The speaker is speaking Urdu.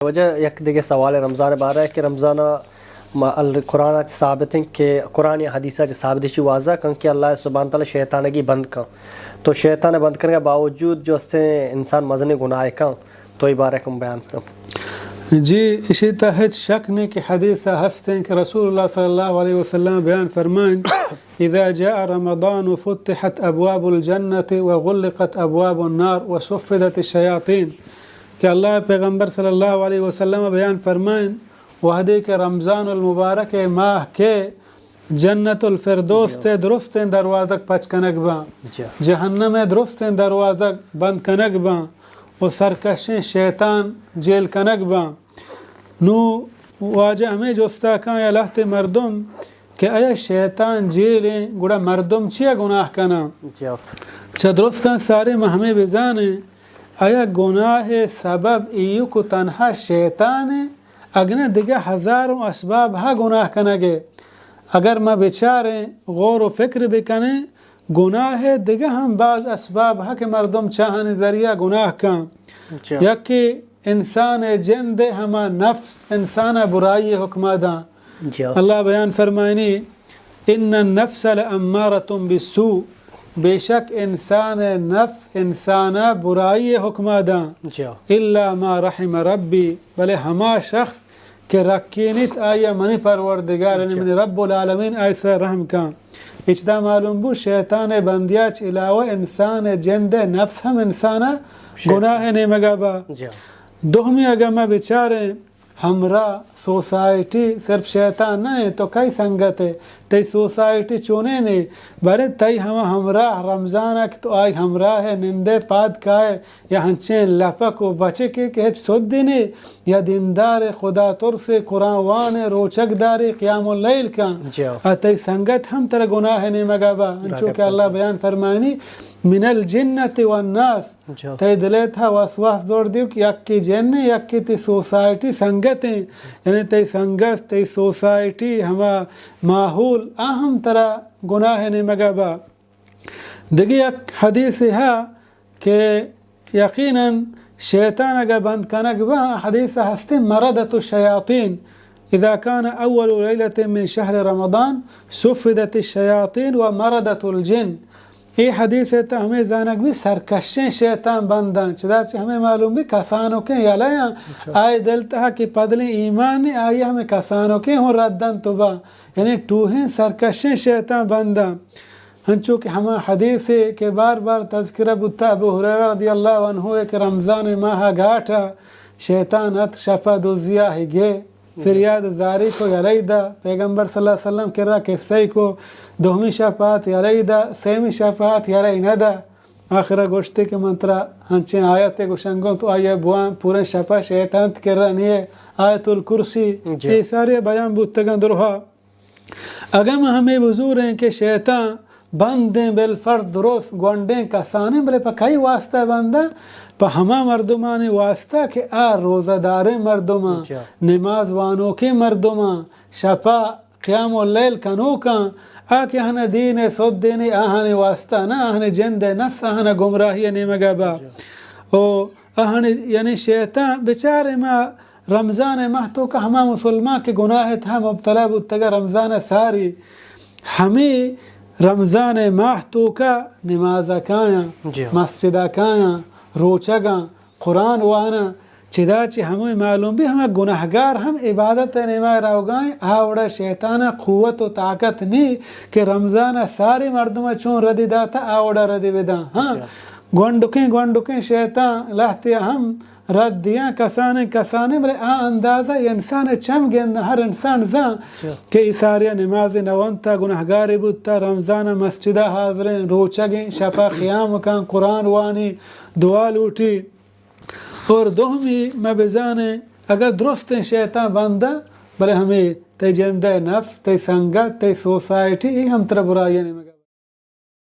وجہ یک دیگه سوال رمضان بارہ ہے کہ رمضان قرآن ثابت ہیں کہ قرآن یا حدیثہ ثابت ہے واضح کن کہ اللہ سبحانہ تعالی شیطان کی بند کن تو شیطان بند کرنے کے باوجود جو اس سے انسان مزن گناہ کن تو یہ بارے کم بیان کن جی اسی تحت شک نے کہ حدیث ہستے ہیں کہ رسول اللہ صلی اللہ علیہ وسلم بیان فرمائیں اذا جاء رمضان فتحت ابواب الجنة وغلقت ابواب النار وصفدت الشیاطین کہ اللہ پیغمبر صلی اللہ علیہ وسلم بیان فرمائیں وحدی کہ رمضان المبارک ماہ کے جنت الفردوس تے درست دروازک پچ کنک با جہنم درست دروازک بند کنک با و سرکشیں شیطان جیل کنک با نو واجہ ہمیں جوستاکاں یا لہت مردم کہ ایا شیطان جیلیں گوڑا مردم چیا گناہ کنا چا درستان سارے ہمیں بزانے آیا گناہ سبب ایو کو تنہا شیطان ہے اگنے دیگه ہزاروں اسباب ہا گناہ کنگے اگر ما بیچاریں غور و فکر بکنے گناہ دیگه ہم بعض اسباب ہا کہ مردم چاہنے ذریعہ گناہ کن یا کہ انسان جند ہما نفس انسان برائی حکمہ دا اللہ بیان فرمائنی ان النفس لامارۃ بالسوء بے شک انسان نفس انسان برائی حکمہ دا الا ما رحم ربی بلے ہما شخص کہ رکینیت آیا منی پروردگار یعنی منی رب العالمین ایسا رحم کان اچھتا معلوم بو شیطان بندیاچ علاوہ انسان جند نفس ہم انسان گناہ نیمگا با دوہمی اگر میں بچاریں ہمراہ سوسائٹی صرف شیطان نہ ہے تو کئی سنگت ہے تی سوسائٹی چونے نہیں برے تی ہمراہ رمضان تو آئی ہمراہ ہے نندے پاد کائے یا ہنچین لپک و بچے کے کہ سود دینے یا دیندار خدا تر سے قرآن وان روچک داری قیام اللیل کان تی سنگت ہم تر گناہ نہیں مگابا چونکہ اللہ بیان فرمائنی من الجنت والناس تی دلے تھا واسواس دوڑ دیو کہ یک کی جن یک کی تی سوسائٹی سنگتیں یعنی تی سنگت تی سوسائٹی ہما ماحول اہم طرح گناہ نمگا با دیگی ایک حدیث ہے کہ یقیناً شیطان اگر بند کنک با حدیث ہستے مردت الشیاطین اذا كان اول لیلت من شهر رمضان صفدت الشیاطین و مردت الجن یہ حدیث ہے تو ہمیں زانک بھی سرکشیں شیطان بندن چدارچہ ہمیں معلوم بھی کسانوں کے یلیاں آئے دلتا کہ پدلیں ایمان آئی ہمیں کسانوں کے ہوں ردن تو با یعنی توہیں سرکشیں شیطان بندن ہنچو کہ ہمیں حدیث ہے کہ بار بار تذکرہ بتا ابو ہریرہ رضی اللہ عنہ ہے کہ رمضان ماہ گھاٹا شیطان ات شپا دوزیا ہی گے فریاد زاری کو یلیدہ پیغمبر صلی اللہ علیہ وسلم کر رہا قصے کو دوہمی شفاعت یلیدہ سیمی شفاعت یلی ندہ آخرہ گوشتے کے منترہ ہنچیں آیت گوشنگوں تو آئیے بوان پورے شفا شیطان کر رہا نہیں ہے آیت الکرسی یہ سارے بیان بودتگان درہا اگر ہمیں بزور ہیں کہ شیطان بندیں بالفرد درست گونڈیں کسانے بلے پا کئی واسطہ بندہ پا ہما مردمان واسطہ کہ روزہ دار مردمان نماز وانوں کے مردمان شپا قیام اللیل کنو کان آکے ہنے دین سود دینے آہنے واسطہ نا آہنے جند نفس آہنے گمراہی نیمگا با آہنے یعنی شیطان بچارے ما رمضان ماہ تو کہ ہما مسلمان کے گناہ تھا مبتلا بودتگا رمضان ساری ہمیں رمضان ماہ تو کا نماز کایا مسجد کایا روچگاں قرآن وانا چداچی ہمیں معلوم بھی ہمیں گناہگار ہم عبادت نماز روگائیں آوڑا شیطان قوت و طاقت نہیں کہ رمضان ساری مردم چون ردی داتا آوڑا ردی بدا ہاں گونڈکیں شیطان لہتی ہم رد دیاں کسانے بلے اندازہ انسان چم گند ہر انسان زاں کہ اساریہ نماز نوانتا گناہگاری بودتا رمضان مسجدہ حاضریں روچگیں شپا قیام کان قرآن وانی دعا لوٹی اور دوہمی مبزانے اگر درست شیطان بندہ بلے ہمیں تی جندہ نفس تی سنگت تی سوسائٹی ہم تر برائی نہیں